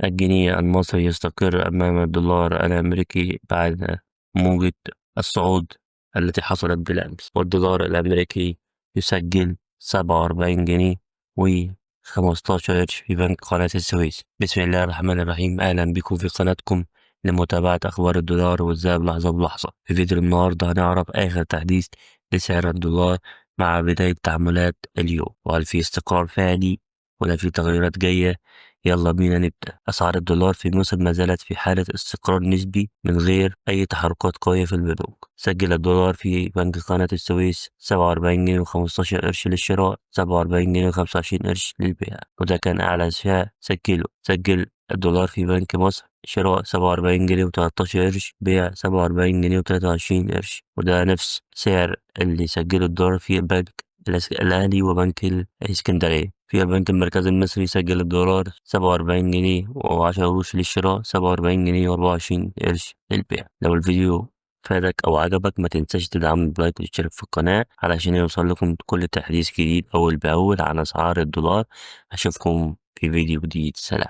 الجنيه المصري يستقر أمام الدولار الأمريكي بعد موجة الصعود التي حصلت بالأمس، والدولار الأمريكي يسجل 47 جنيه و15 قرش في بنك قناة السويس. بسم الله الرحمن الرحيم، أهلا بكم في قناتكم لمتابعة أخبار الدولار والذهب لحظة بلحظة. في فيديو النهاردة هنعرف آخر تحديث لسعر الدولار مع بداية تعاملات اليوم، وهل في استقرار فعلي ولا في تغيرات جاية. يلا بينا نبدأ. أسعار الدولار في مصر ما زالت في حالة استقرار نسبي من غير أي تحركات قوية في البنوك. سجل الدولار في بنك قناة السويس 47 جنيه و15 قرش للشراء، 47 جنيه و25 قرش للبيع، وده كان أعلى سعر سجله. سجل الدولار في بنك مصر شراء 47 جنيه و13 قرش، بيع 47 جنيه و23 قرش، وده نفس سعر اللي سجله الدولار في بنك الأهلي وبنك الإسكندرية. في البنك المركزي المصري سجل الدولار 47 جنيه و10 قروش للشراء، 47 جنيه و24 قرش للبيع. لو الفيديو فادك أو عجبك ما تنساش تدعمني بلايك وتشترك في القناة علشان يوصل لكم كل تحديث جديد أول بأول عن أسعار الدولار. أشوفكم في فيديو جديد. سلام.